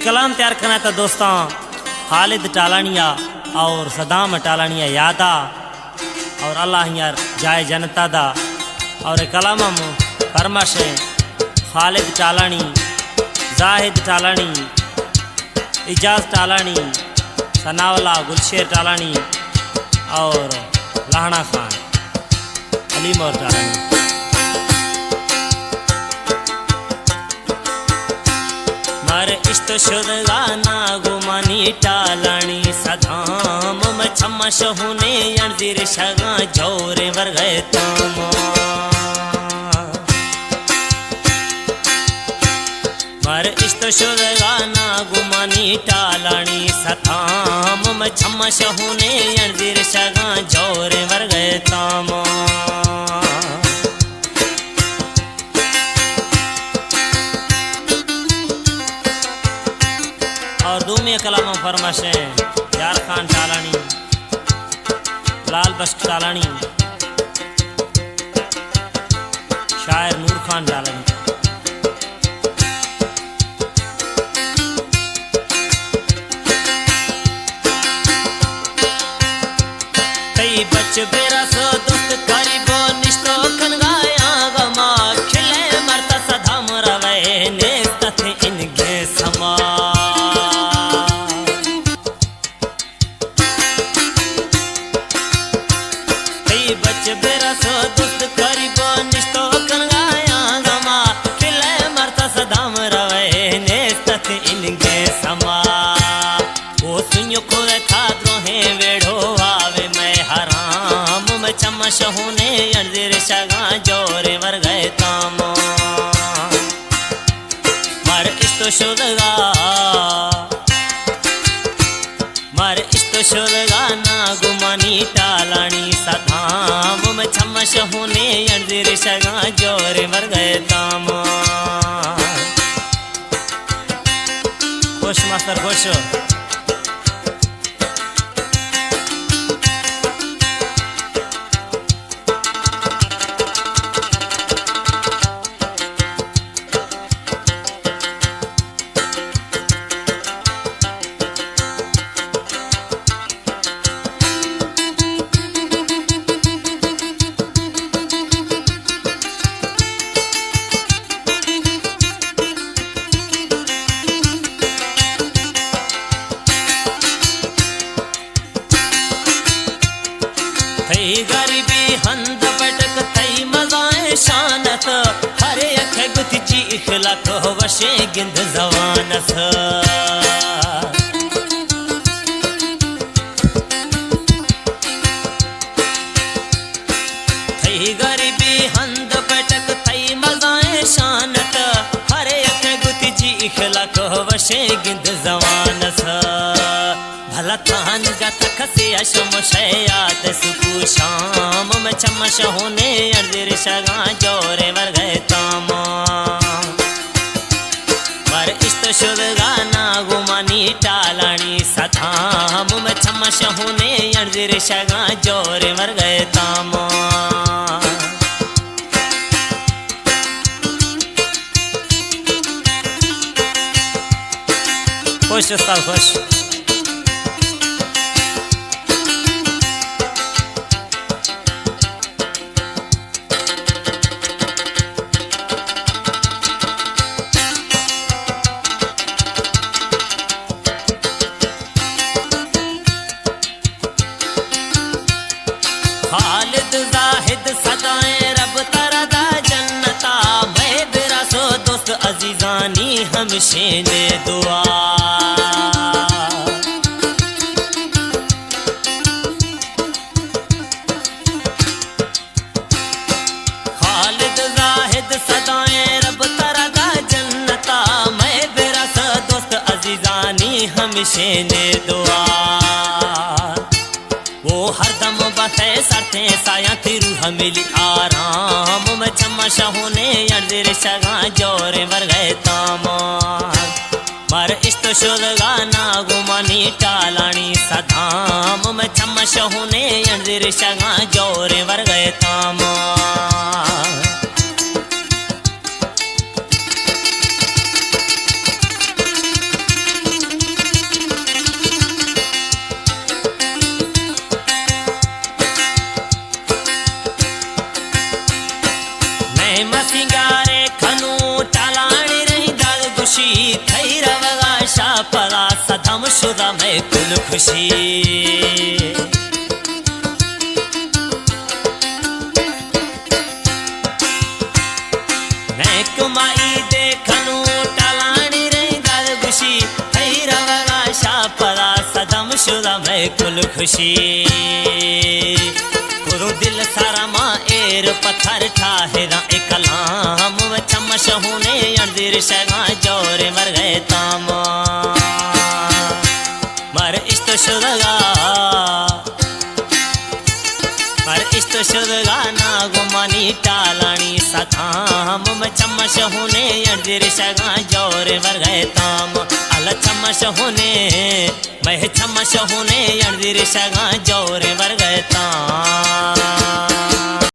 कलाम तैयार करना था दोस्तों खालिद टालानिया और सदाम टालानिया यादा और अल्लाह यार जाए जनता दा और कलाम फरमाश खालिद टालानी जाहिद टालानी इजाज टालानी सनावला गुलशेर टालानी और लाहना खान अलीम और टालानी। मारे इष्ट शुदगाना गुमानी टालानी सदाम मछम शहुने अणजीर शगा जोरे वर गए तुम। मारे इष्ट शुदगाना गुमानी टालानी सदाम मछम शहुने अणजीर शगा जोरे वर गए तुम। और दूमिया कलाम फरमाशे यार खान टालानी लाल बख्श टालानी शायर नूर खान टालानी। कई बच बेरा सो दोस्त करीबो निश्तो कनगाया गमा खिले मरता सदा मरवे ने तथे इनके समा। बच बेरा सो दोस्त करीबो निश्तो कनगाया गमा खिले मरता सदाम रवे ने तथ इनके समा। वो सुनियो को था द्रोहे वेड़ो आवे मैं हराम में चमश होने अणजीर शगा जोरे वर गए ताम। मर इस्तो शुदगा मर इस्तो शुदगाना गुमानी टालानी सदाम में छमश होने अणजीर शगा जोरे मर गए ताम। खुश मास्टर खुश। थई गरीबी हंद पटक थई मजाए शानत हरे अख गुथ चीख लख वशे गिंद जवानस। थई गरीबी हंद पटक थई मजाए शानत हरे अख गुथ चीख लख वशे गिंद जवानस। भला थान गत खसे अशम शयात सुकू शाम में चमश होने अणजीर शगा जोरे वर गए ताम। मर इष्ट शुदगाना गुमानी टालानी सदाम में चमश होने अणजीर शगा जोरे वर गए ताम। खुश उस्ताद खुश। खालिद जाहिद सदाए रब तरदा जन्नता मैं बेरा सो दोस्त अजीजानी हमशे ने दुआ। खालिद जाहिद सदाए रब तरदा जन्नता मैं बेरा सो दोस्त अजीजानी हमशे ने दुआ। वो हरदम बसे सरते साया तिरु हमिली आराम में चमश होने अणजीर शगा जोरे वर गए ताम। मर इष्ट शुदगाना गुमानी टालानी सदाम में चमश होने अणजीर शगा जोरे वर गए ताम। शुदा मैं कुल खुशी मैं कुमाई देखनू टालानी रे गल खुशी थई रवगा शापदा सदम शुदा मैं कुल खुशी कुरु दिल सारा मां एर पत्थर ठाहेदा एकलाम चमश होने अणदिर शगा जोरे मर गए ताम मर इष्ट शुदगा मर इष्ट शुदगा ना गुमानी टालानी सखाम चमश होने अणदिर शगा जोरे मर गए ताम अल चमश होने मैं चमश होने अणदिर शगा जोरे मर गए ताम